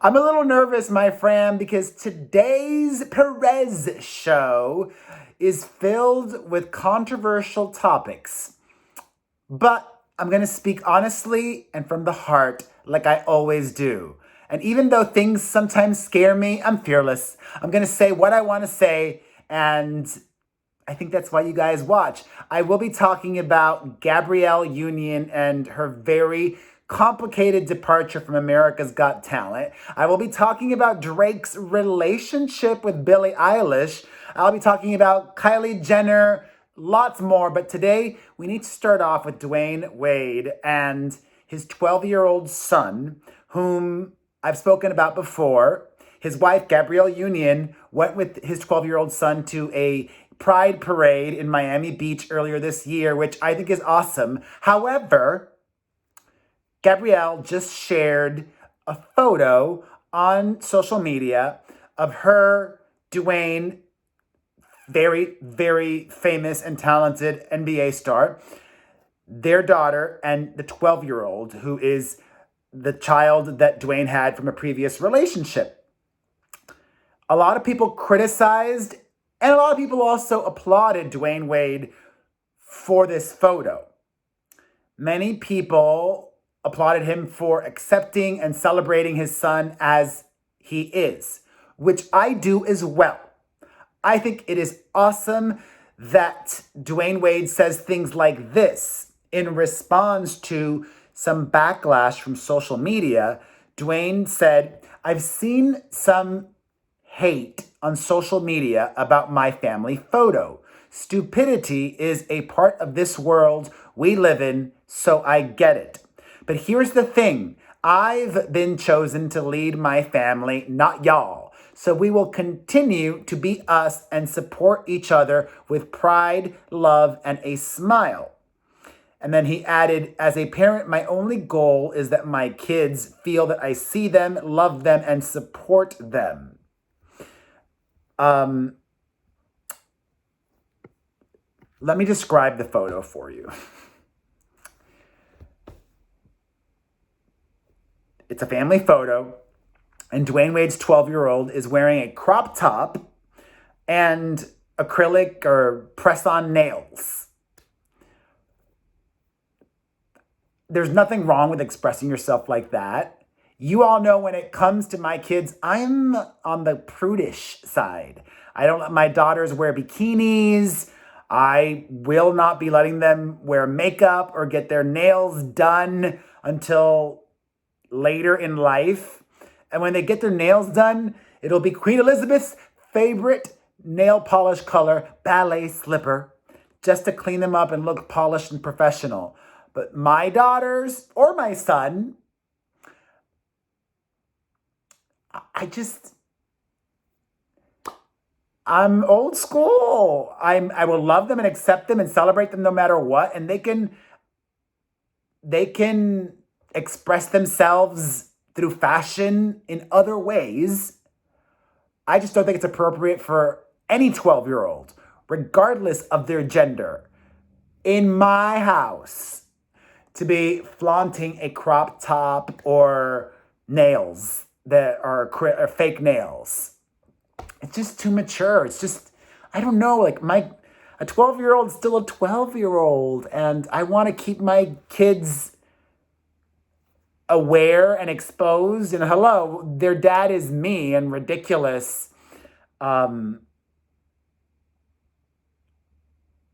I'm a little nervous, my friend, because today's Perez show is filled with controversial topics. But I'm going to speak honestly and from the heart, like I always do. And even though things sometimes scare me, I'm fearless. I'm going to say what I want to say, and I think that's why you guys watch. I will be talking about Gabrielle Union and her very complicated departure from America's Got Talent. I will be talking about Drake's relationship with Billie Eilish. I'll be talking about Kylie Jenner, lots more. But today, we need to start off with Dwyane Wade and his 12-year-old son, whom I've spoken about before. His wife, Gabrielle Union, went with his 12-year-old son to a Pride parade in Miami Beach earlier this year, which I think is awesome. However, Gabrielle just shared a photo on social media of her, Dwyane, very, very famous and talented NBA star, their daughter, and the 12-year-old, who is the child that Dwyane had from a previous relationship. A lot of people criticized, and a lot of people also applauded Dwyane Wade for this photo. Many people applauded him for accepting and celebrating his son as he is, which I do as well. I think it is awesome that Dwyane Wade says things like this in response to some backlash from social media. Dwyane said, "I've seen some hate on social media about my family photo. Stupidity is a part of this world we live in, so I get it. But here's the thing. I've been chosen to lead my family, not y'all. So we will continue to be us and support each other with pride, love, and a smile." And then he added, "As a parent, my only goal is that my kids feel that I see them, love them, and support them." Let me describe the photo for you. It's a family photo, and Dwyane Wade's 12-year-old is wearing a crop top and acrylic or press-on nails. There's nothing wrong with expressing yourself like that. You all know when it comes to my kids, I'm on the prudish side. I don't let my daughters wear bikinis. I will not be letting them wear makeup or get their nails done until later in life. And when they get their nails done, it'll be Queen Elizabeth's favorite nail polish color, ballet slipper, just to clean them up and look polished and professional. But my daughters or my son, I'm old school. I will love them and accept them and celebrate them no matter what. And they can express themselves through fashion in other ways. I just don't think it's appropriate for any 12-year-old, regardless of their gender, in my house, to be flaunting a crop top or nails that are fake nails. It's just too mature. It's just, I don't know, like a 12-year-old is still a 12-year-old, and I want to keep my kids aware and exposed. And hello, their dad is me and ridiculous. And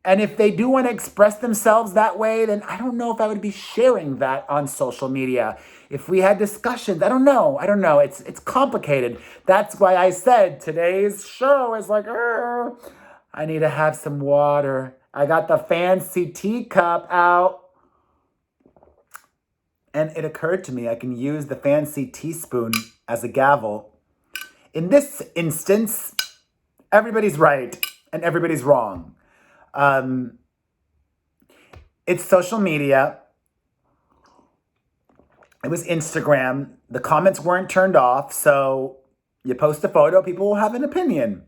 if they do want to express themselves that way, then I don't know if I would be sharing that on social media. If we had discussions, I don't know. It's complicated. That's why I said today's show is like, I need to have some water. I got the fancy teacup out. And it occurred to me I can use the fancy teaspoon as a gavel. In this instance, everybody's right and everybody's wrong. It's social media. It was Instagram. The comments weren't turned off, so you post a photo, people will have an opinion.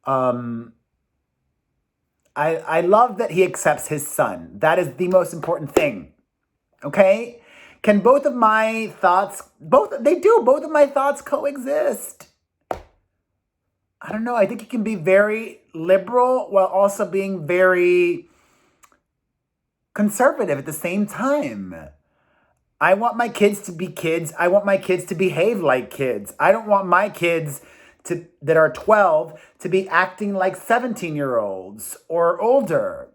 I love that he accepts his son. That is the most important thing. Okay? Can both of my thoughts, both of my thoughts coexist? I don't know. I think you can be very liberal while also being very conservative at the same time. I want my kids to be kids. I want my kids to behave like kids. I don't want my kids that are 12 to be acting like 17-year-olds or older.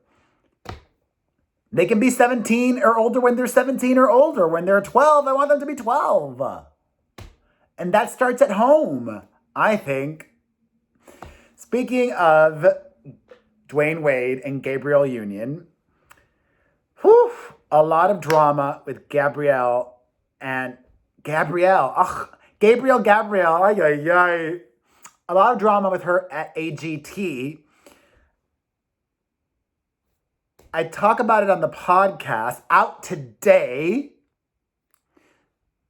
They can be 17 or older when they're 17 or older. When they're 12, I want them to be 12. And that starts at home, I think. Speaking of Dwyane Wade and Gabrielle union, a lot of drama with Gabrielle. Gabrielle. Ay, ay, ay. A lot of drama with her at AGT. I talk about it on the podcast out today.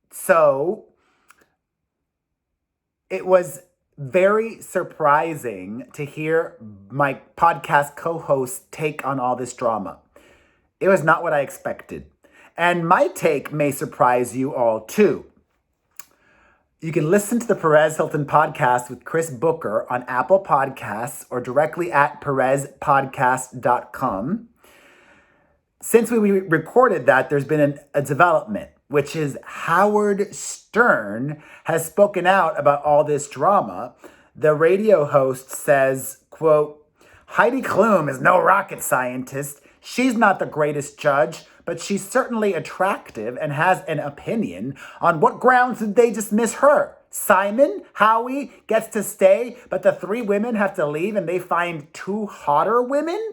So it was very surprising to hear my podcast co-host's take on all this drama. It was not what I expected. And my take may surprise you all too. You can listen to the Perez Hilton podcast with Chris Booker on Apple Podcasts or directly at perezpodcast.com. Since we recorded that, there's been a development, which is Howard Stern has spoken out about all this drama. The radio host says, quote, Heidi Klum is no rocket scientist. She's not the greatest judge, but she's certainly attractive and has an opinion. On what grounds did they dismiss her? Simon, Howie gets to stay, but the 3 women have to leave and they find 2 hotter women?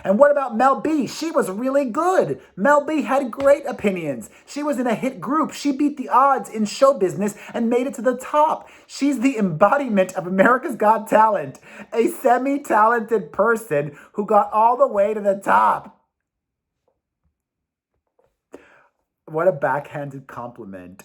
And what about Mel B? She was really good. Mel B had great opinions. She was in a hit group. She beat the odds in show business and made it to the top. She's the embodiment of America's Got Talent, a semi-talented person who got all the way to the top. What a backhanded compliment.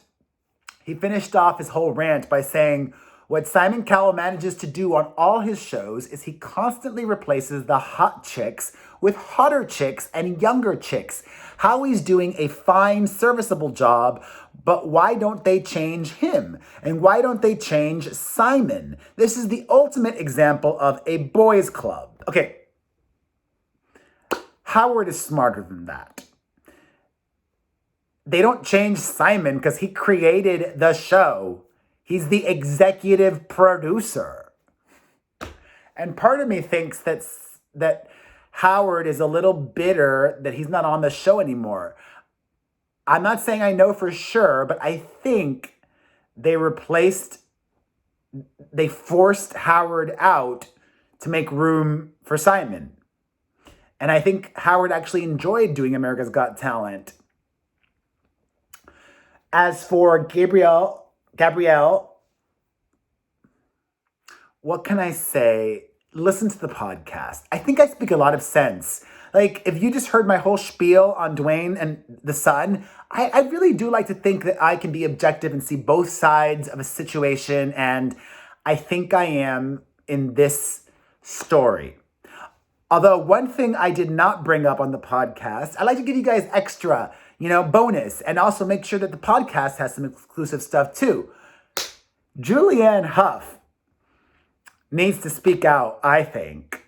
He finished off his whole rant by saying, what Simon Cowell manages to do on all his shows is he constantly replaces the hot chicks with hotter chicks and younger chicks. Howie's doing a fine, serviceable job, but why don't they change him? And why don't they change Simon? This is the ultimate example of a boys' club. Okay, Howard is smarter than that. They don't change Simon because he created the show. He's the executive producer. And part of me thinks that Howard is a little bitter that he's not on the show anymore. I'm not saying I know for sure, but I think they forced Howard out to make room for Simon. And I think Howard actually enjoyed doing America's Got Talent. As for Gabrielle, what can I say? Listen to the podcast. I think I speak a lot of sense. Like, if you just heard my whole spiel on Dwyane and the son, I really do like to think that I can be objective and see both sides of a situation, and I think I am in this story. Although one thing I did not bring up on the podcast, I like to give you guys extra, bonus, and also make sure that the podcast has some exclusive stuff too. Julianne Hough needs to speak out, I think.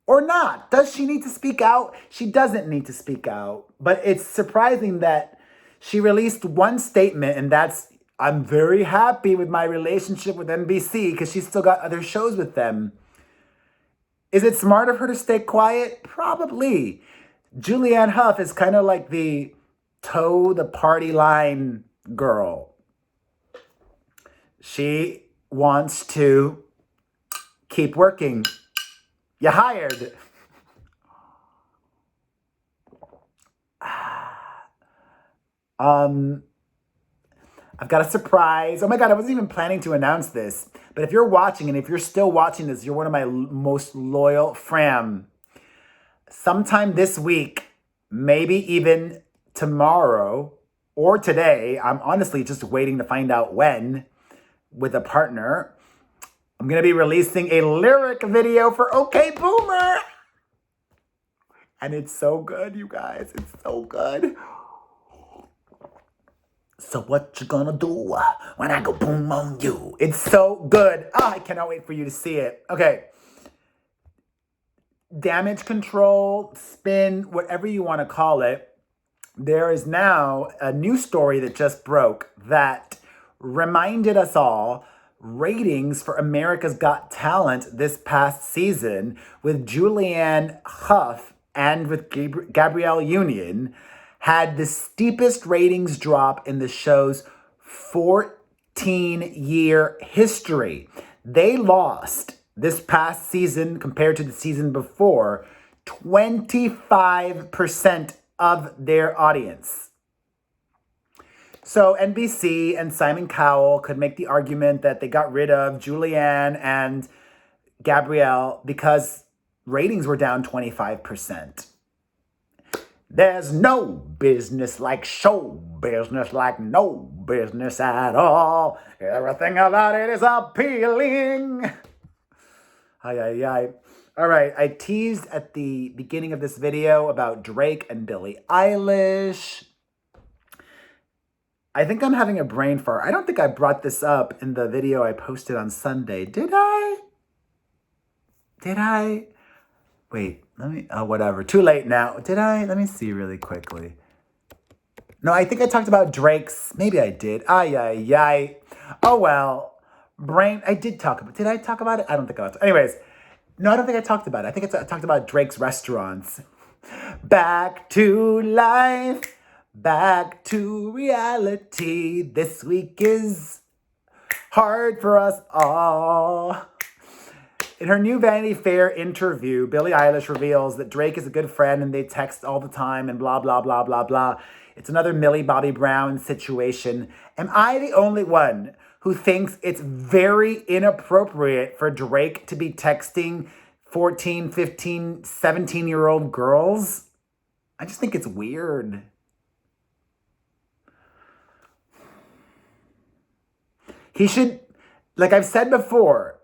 Or not. Does she need to speak out? She doesn't need to speak out. But it's surprising that she released one statement, and that's, I'm very happy with my relationship with NBC because she's still got other shows with them. Is it smart of her to stay quiet? Probably. Julianne Hough is kind of like the toe the party line girl. She wants to keep working. You hired. I've got a surprise. Oh my God, I wasn't even planning to announce this. But if you're watching, and if you're still watching this, you're one of my most loyal fam. Sometime this week, maybe even tomorrow or today, I'm honestly just waiting to find out when, with a partner, I'm going to be releasing a lyric video for OK Boomer. And it's so good, you guys. It's so good. So what you gonna do when I go boom on you? It's so good. I cannot wait for you to see it. Okay. Damage control, spin, whatever you want to call it. There is now a new story that just broke that reminded us all ratings for America's Got Talent this past season with Julianne Hough and with Gabrielle Union had the steepest ratings drop in the show's 14-year history. They lost this past season compared to the season before 25% of their audience. So NBC and Simon Cowell could make the argument that they got rid of Julianne and Gabrielle because ratings were down 25%. There's no business like show business, like no business at all. Everything about it is appealing. Ay. All right, I teased at the beginning of this video about Drake and Billie Eilish. I think I'm having a brain fart. I don't think I brought this up in the video I posted on Sunday. Did I? Wait, whatever. Too late now. Did I? Let me see really quickly. No, I think I talked about Drake's. Maybe I did. Ay. Oh, well. I did talk about it. Did I talk about it? I don't think I was. Anyways. No, I don't think I talked about it. I think I talked about Drake's restaurants. Back to life. Back to reality. This week is hard for us all. In her new Vanity Fair interview, Billie Eilish reveals that Drake is a good friend and they text all the time and blah, blah, blah, blah, blah. It's another Millie Bobby Brown situation. Am I the only one who thinks it's very inappropriate for Drake to be texting 14, 15, 17-year-old girls? I just think it's weird. He should, like I've said before,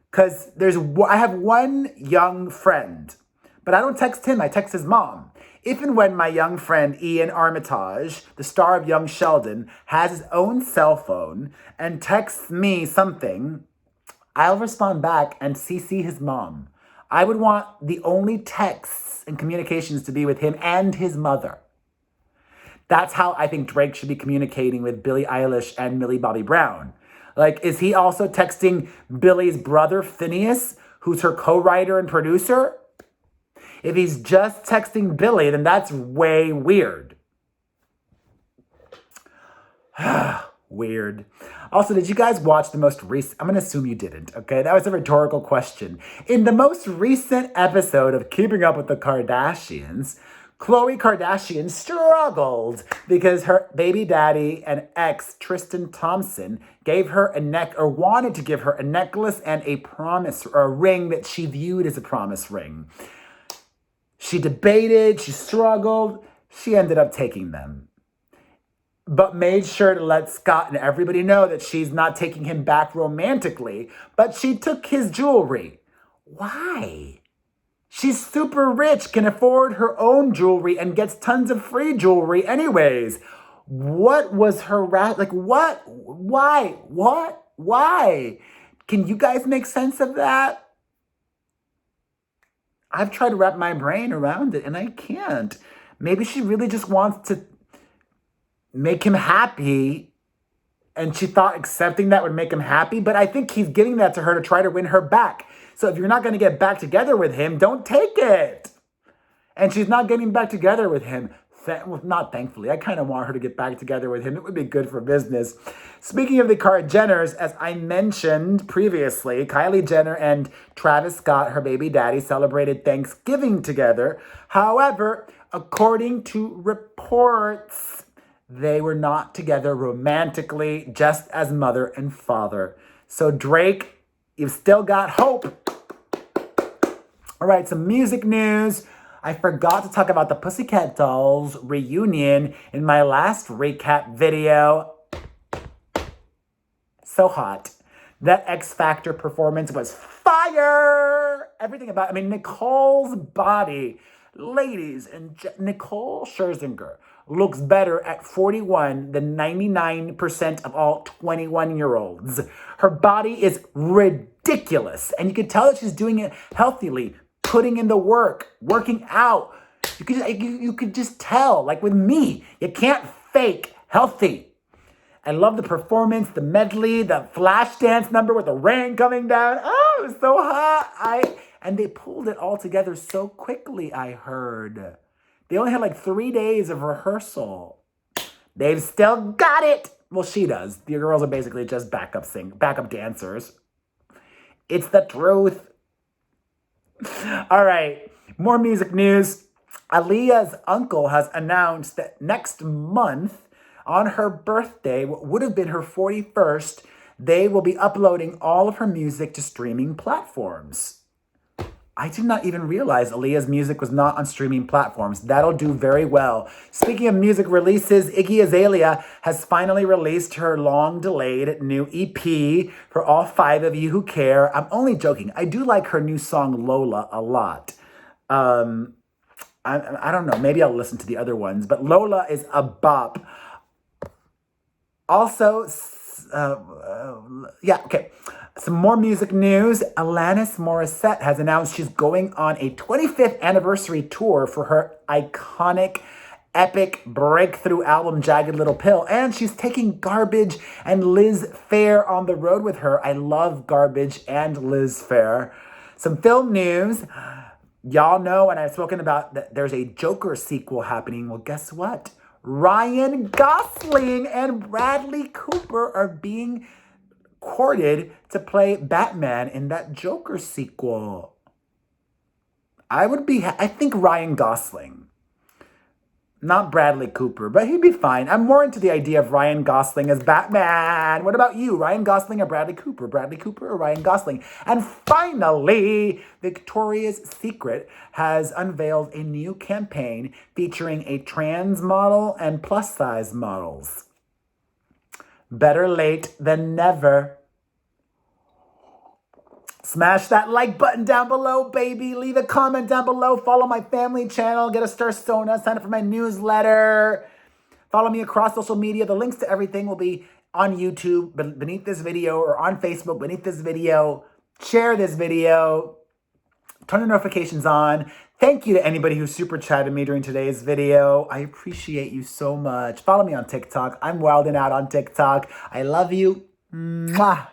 because I have one young friend, but I don't text him, I text his mom. If and when my young friend Ian Armitage, the star of Young Sheldon, has his own cell phone and texts me something, I'll respond back and CC his mom. I would want the only texts and communications to be with him and his mother. That's how I think Drake should be communicating with Billie Eilish and Millie Bobby Brown. Like, is he also texting Billie's brother, Phineas, who's her co-writer and producer? If he's just texting Billie, then that's way weird. Weird. Also, did you guys watch the most recent... I'm going to assume you didn't, okay? That was a rhetorical question. In the most recent episode of Keeping Up with the Kardashians, Khloe Kardashian struggled because her baby daddy and ex, Tristan Thompson, gave her wanted to give her a necklace and a promise, or a ring that she viewed as a promise ring. She debated, she struggled, she ended up taking them. But made sure to let Scott and everybody know that she's not taking him back romantically, but she took his jewelry. Why? She's super rich, can afford her own jewelry, and gets tons of free jewelry anyways. What was her what? Why? What? Why? Can you guys make sense of that? I've tried to wrap my brain around it, and I can't. Maybe she really just wants to make him happy, and she thought accepting that would make him happy, but I think he's giving that to her to try to win her back. So if you're not going to get back together with him, don't take it. And she's not getting back together with him. Not thankfully. I kind of want her to get back together with him. It would be good for business. Speaking of the Jenners, as I mentioned previously, Kylie Jenner and Travis Scott, her baby daddy, celebrated Thanksgiving together. However, according to reports, they were not together romantically, just as mother and father. So Drake, you've still got hope. All right, some music news. I forgot to talk about the Pussycat Dolls reunion in my last recap video. So hot. That X Factor performance was fire. Everything about Nicole's body. Nicole Scherzinger. looks better at 41 than 99% of all 21-year-olds. Her body is ridiculous, and you can tell that she's doing it healthily, putting in the work, working out. You could just tell, like with me, you can't fake healthy. I love the performance, the medley, the flash dance number with the rain coming down. Oh, it was so hot. And they pulled it all together so quickly, I heard. They only had like 3 days of rehearsal. They've still got it. Well, she does. The girls are basically just backup dancers. It's the truth. All right, more music news. Aaliyah's uncle has announced that next month, on her birthday, what would have been her 41st, they will be uploading all of her music to streaming platforms. I did not even realize Aaliyah's music was not on streaming platforms. That'll do very well. Speaking of music releases, Iggy Azalea has finally released her long-delayed new EP for all 5 of you who care. I'm only joking. I do like her new song Lola a lot. I don't know. Maybe I'll listen to the other ones, but Lola is a bop. Also, some more music news. Alanis Morissette has announced she's going on a 25th anniversary tour for her iconic, epic breakthrough album, Jagged Little Pill. And she's taking Garbage and Liz Phair on the road with her. I love Garbage and Liz Phair. Some film news. Y'all know, and I've spoken about that there's a Joker sequel happening. Well, guess what? Ryan Gosling and Bradley Cooper are being courted to play Batman in that Joker sequel. I think Ryan Gosling. Not Bradley Cooper, but he'd be fine. I'm more into the idea of Ryan Gosling as Batman. What about you? Ryan Gosling or Bradley Cooper? Bradley Cooper or Ryan Gosling? And finally, Victoria's Secret has unveiled a new campaign featuring a trans model and plus-size models. Better late than never. Smash that like button down below, baby. Leave a comment down below. Follow my family channel. Get a Starsona. Sign up for my newsletter. Follow me across social media. The links to everything will be on YouTube beneath this video or on Facebook beneath this video. Share this video. Turn the notifications on. Thank you to anybody who super chatted me during today's video. I appreciate you so much. Follow me on TikTok. I'm wilding out on TikTok. I love you. Mwah.